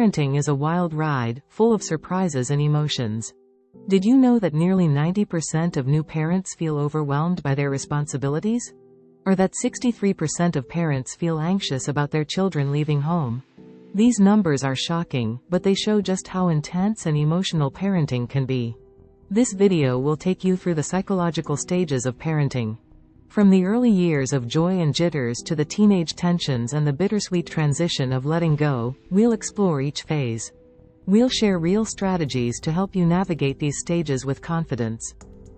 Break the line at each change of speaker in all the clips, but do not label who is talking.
Parenting is a wild ride, full of surprises and emotions. Did you know that nearly 90% of new parents feel overwhelmed by their responsibilities? Or that 63% of parents feel anxious about their children leaving home? These numbers are shocking, but they show just how intense and emotional parenting can be. This video will take you through the psychological stages of parenting. From the early years of joy and jitters to the teenage tensions and the bittersweet transition of letting go, we'll explore each phase. We'll share real strategies to help you navigate these stages with confidence.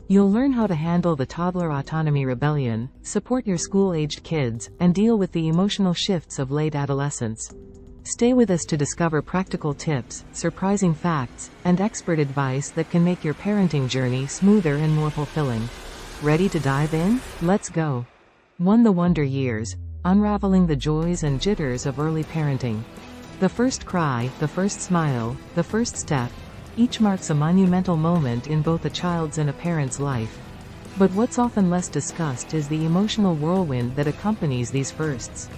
You'll learn how to handle the toddler autonomy rebellion, support your school-aged kids, and deal with the emotional shifts of late adolescence. Stay with us to discover practical tips, surprising facts, and expert advice that can make your parenting journey smoother and more fulfilling. Ready to dive in? Let's go. 1. The wonder years. Unraveling the joys and jitters of early parenting. The first cry, the first smile, the first step, each marks a monumental moment in both a child's and a parent's life. But what's often less discussed is the emotional whirlwind that accompanies these firsts.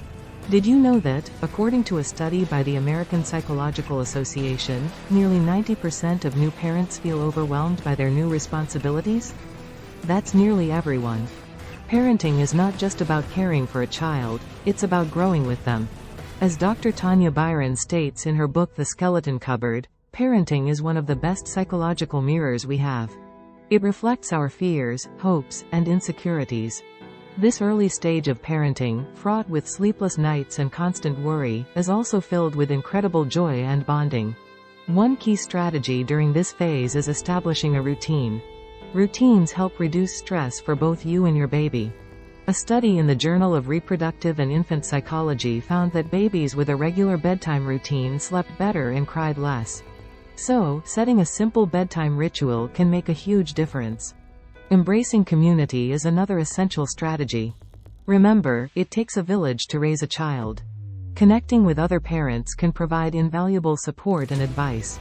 Did you know that, according to a study by the American Psychological Association, nearly 90% of new parents feel overwhelmed by their new responsibilities? That's nearly everyone. Parenting is not just about caring for a child, it's about growing with them. As Dr. Tanya Byron states in her book The Skeleton Cupboard, parenting is one of the best psychological mirrors we have. It reflects our fears, hopes, and insecurities. This early stage of parenting, fraught with sleepless nights and constant worry, is also filled with incredible joy and bonding. One key strategy during this phase is establishing a routine. Routines help reduce stress for both you and your baby. A study in the Journal of Reproductive and Infant Psychology found that babies with a regular bedtime routine slept better and cried less. So, setting a simple bedtime ritual can make a huge difference. Embracing community is another essential strategy. Remember, it takes a village to raise a child. Connecting with other parents can provide invaluable support and advice.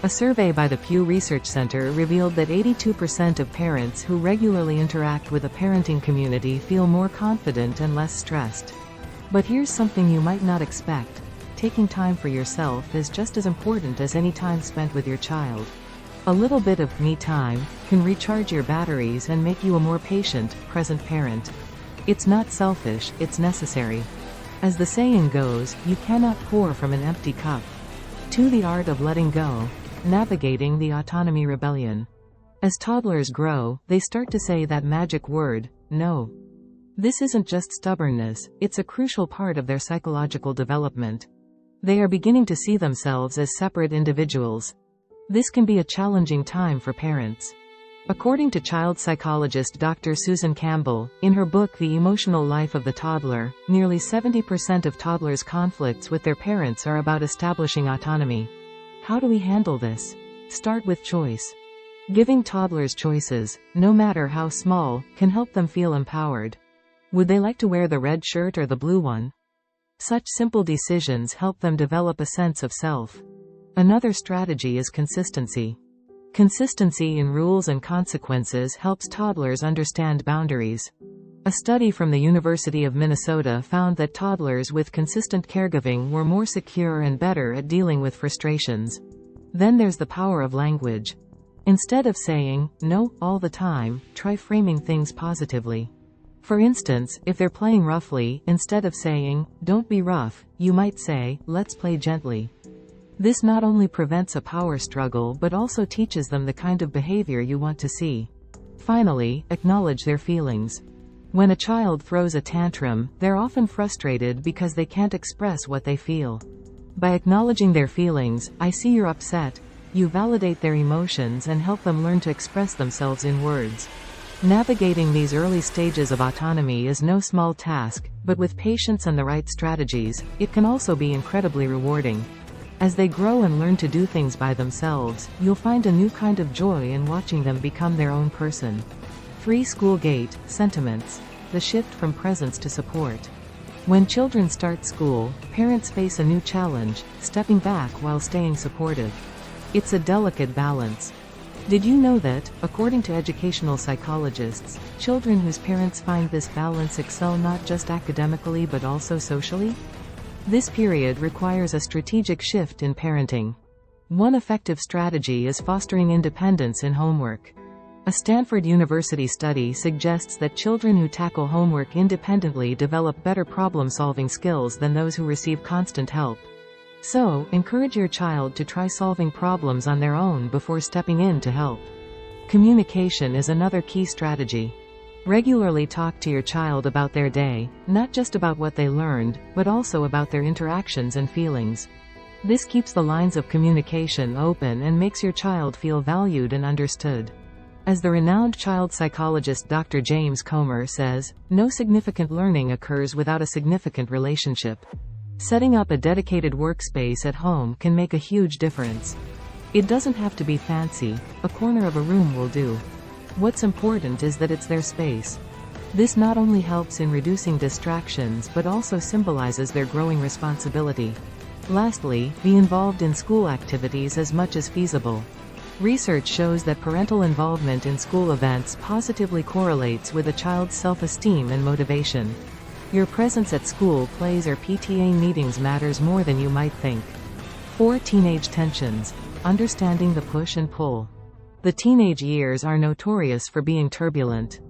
A survey by the Pew Research Center revealed that 82% of parents who regularly interact with a parenting community feel more confident and less stressed. But here's something you might not expect. Taking time for yourself is just as important as any time spent with your child. A little bit of me time can recharge your batteries and make you a more patient, present parent. It's not selfish, it's necessary. As the saying goes, you cannot pour from an empty cup. 2. The art of letting go. Navigating the autonomy rebellion. As toddlers grow, they start to say that magic word, no. This isn't just stubbornness, it's a crucial part of their psychological development. They are beginning to see themselves as separate individuals. This can be a challenging time for parents. According to child psychologist Dr. Susan Campbell, in her book The Emotional Life of the Toddler, nearly 70% of toddlers' conflicts with their parents are about establishing autonomy. How do we handle this? Start with choice. Giving toddlers choices, no matter how small, can help them feel empowered. Would they like to wear the red shirt or the blue one? Such simple decisions help them develop a sense of self. Another strategy is consistency. Consistency in rules and consequences helps toddlers understand boundaries. A study from the University of Minnesota found that toddlers with consistent caregiving were more secure and better at dealing with frustrations. Then there's the power of language. Instead of saying, no, all the time, try framing things positively. For instance, if they're playing roughly, instead of saying, don't be rough, you might say, let's play gently. This not only prevents a power struggle but also teaches them the kind of behavior you want to see. Finally, acknowledge their feelings. When a child throws a tantrum, they're often frustrated because they can't express what they feel. By acknowledging their feelings, I see you're upset, you validate their emotions and help them learn to express themselves in words. Navigating these early stages of autonomy is no small task, but with patience and the right strategies, it can also be incredibly rewarding. As they grow and learn to do things by themselves, you'll find a new kind of joy in watching them become their own person. 3. School gate, sentiments. The shift from presence to support. When children start school, parents face a new challenge, stepping back while staying supportive. It's a delicate balance. Did you know that, according to educational psychologists, children whose parents find this balance excel not just academically but also socially? This period requires a strategic shift in parenting. One effective strategy is fostering independence in homework. A Stanford University study suggests that children who tackle homework independently develop better problem-solving skills than those who receive constant help. So, encourage your child to try solving problems on their own before stepping in to help. Communication is another key strategy. Regularly talk to your child about their day, not just about what they learned, but also about their interactions and feelings. This keeps the lines of communication open and makes your child feel valued and understood. As the renowned child psychologist Dr. James Comer says, no significant learning occurs without a significant relationship. Setting up a dedicated workspace at home can make a huge difference. It doesn't have to be fancy, a corner of a room will do. What's important is that it's their space. This not only helps in reducing distractions but also symbolizes their growing responsibility. Lastly, be involved in school activities as much as feasible. Research shows that parental involvement in school events positively correlates with a child's self-esteem and motivation. Your presence at school plays or PTA meetings matters more than you might think. 4. Teenage tensions. Understanding the push and pull. The teenage years are notorious for being turbulent.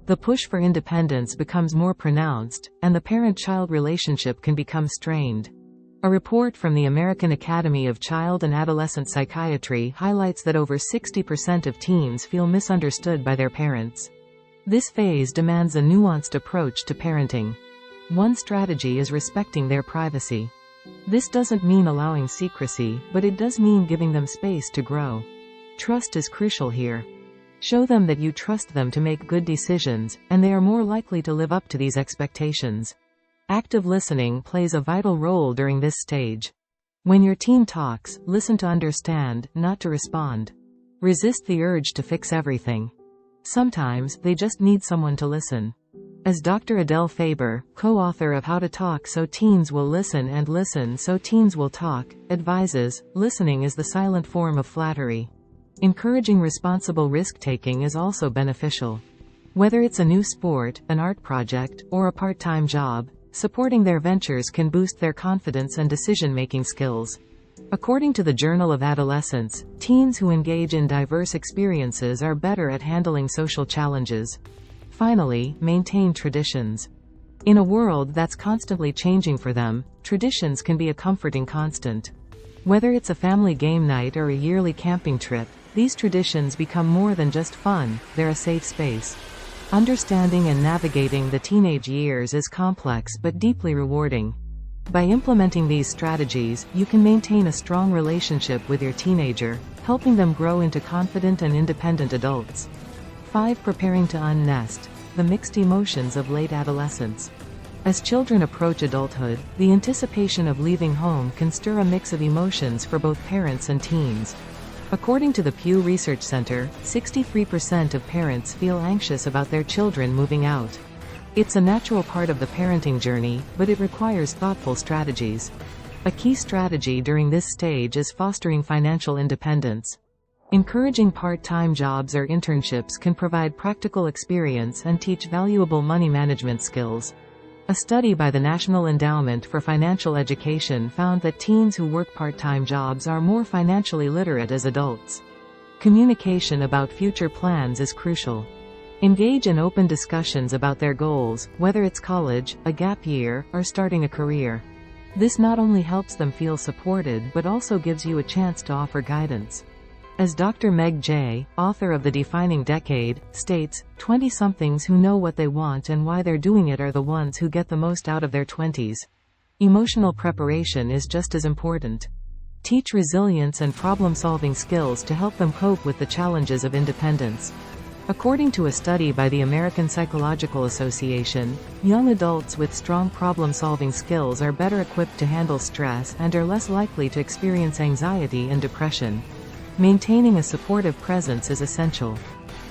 The push for independence becomes more pronounced, and the parent-child relationship can become strained. A report from the American Academy of Child and Adolescent Psychiatry highlights that over 60% of teens feel misunderstood by their parents. This phase demands a nuanced approach to parenting. One strategy is respecting their privacy. This doesn't mean allowing secrecy, but it does mean giving them space to grow. Trust is crucial here. Show them that you trust them to make good decisions, and they are more likely to live up to these expectations. Active listening plays a vital role during this stage. When your teen talks, listen to understand, not to respond. Resist the urge to fix everything. Sometimes, they just need someone to listen. As Dr. Adele Faber, co-author of How to Talk So Teens Will Listen and Listen So Teens Will Talk, advises, listening is the silent form of flattery. Encouraging responsible risk-taking is also beneficial. Whether it's a new sport, an art project, or a part-time job, supporting their ventures can boost their confidence and decision-making skills. According to the Journal of Adolescence, teens who engage in diverse experiences are better at handling social challenges. Finally, maintain traditions. In a world that's constantly changing for them, traditions can be a comforting constant. Whether it's a family game night or a yearly camping trip, these traditions become more than just fun, they're a safe space. Understanding and navigating the teenage years is complex but deeply rewarding. By implementing these strategies, you can maintain a strong relationship with your teenager, helping them grow into confident and independent adults. 5. Preparing to unnest. The mixed emotions of late adolescence. As children approach adulthood, the anticipation of leaving home can stir a mix of emotions for both parents and teens. According to the Pew Research Center, 63% of parents feel anxious about their children moving out. It's a natural part of the parenting journey, but it requires thoughtful strategies. A key strategy during this stage is fostering financial independence. Encouraging part-time jobs or internships can provide practical experience and teach valuable money management skills. A study by the National Endowment for Financial Education found that teens who work part-time jobs are more financially literate as adults. Communication about future plans is crucial. Engage in open discussions about their goals, whether it's college, a gap year, or starting a career. This not only helps them feel supported but also gives you a chance to offer guidance. As Dr. Meg Jay, author of The Defining Decade, states, 20-somethings who know what they want and why they're doing it are the ones who get the most out of their 20s. Emotional preparation is just as important. Teach resilience and problem-solving skills to help them cope with the challenges of independence. According to a study by the American Psychological Association, young adults with strong problem-solving skills are better equipped to handle stress and are less likely to experience anxiety and depression. Maintaining a supportive presence is essential.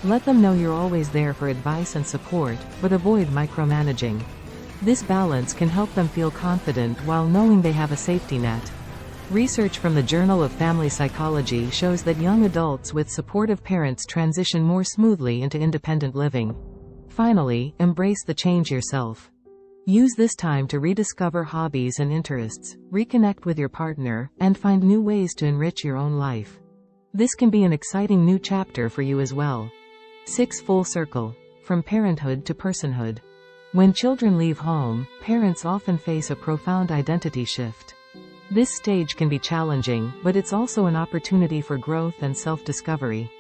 Let them know you're always there for advice and support, but avoid micromanaging. This balance can help them feel confident while knowing they have a safety net. Research from the Journal of Family Psychology shows that young adults with supportive parents transition more smoothly into independent living. Finally, embrace the change yourself. Use this time to rediscover hobbies and interests, reconnect with your partner, and find new ways to enrich your own life. This can be an exciting new chapter for you as well. 6. Full circle. From parenthood to personhood. When children leave home, parents often face a profound identity shift. This stage can be challenging, but it's also an opportunity for growth and self-discovery.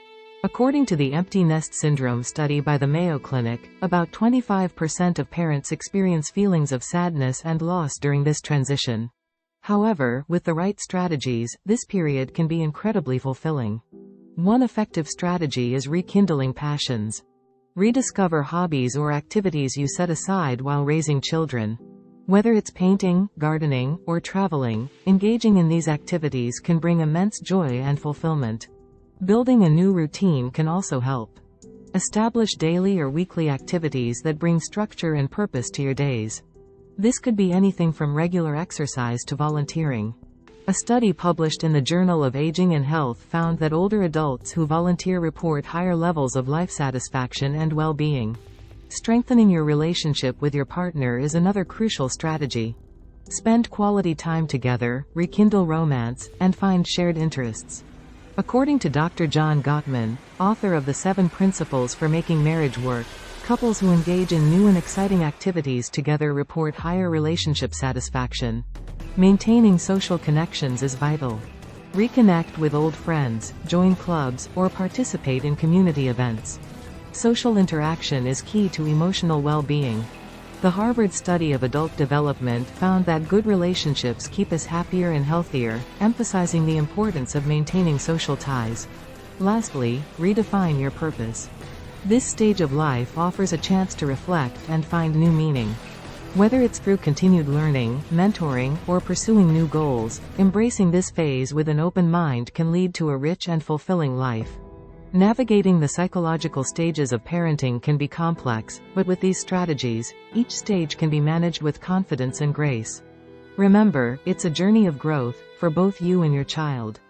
According to the Empty Nest Syndrome study by the Mayo Clinic, about 25% of parents experience feelings of sadness and loss during this transition. However, with the right strategies, this period can be incredibly fulfilling. One effective strategy is rekindling passions. Rediscover hobbies or activities you set aside while raising children. Whether it's painting, gardening, or traveling, engaging in these activities can bring immense joy and fulfillment. Building a new routine can also help. Establish daily or weekly activities that bring structure and purpose to your days. This could be anything from regular exercise to volunteering. A study published in the Journal of Aging and Health found that older adults who volunteer report higher levels of life satisfaction and well-being. Strengthening your relationship with your partner is another crucial strategy. Spend quality time together, rekindle romance, and find shared interests. According to Dr. John Gottman, author of the 7 Principles for Making Marriage Work, couples who engage in new and exciting activities together report higher relationship satisfaction. Maintaining social connections is vital. Reconnect with old friends, join clubs, or participate in community events. Social interaction is key to emotional well-being. The Harvard study of adult development found that good relationships keep us happier and healthier, emphasizing the importance of maintaining social ties. Lastly, redefine your purpose. This stage of life offers a chance to reflect and find new meaning. Whether it's through continued learning, mentoring, or pursuing new goals, embracing this phase with an open mind can lead to a rich and fulfilling life. Navigating the psychological stages of parenting can be complex, but with these strategies, each stage can be managed with confidence and grace. Remember, it's a journey of growth, for both you and your child.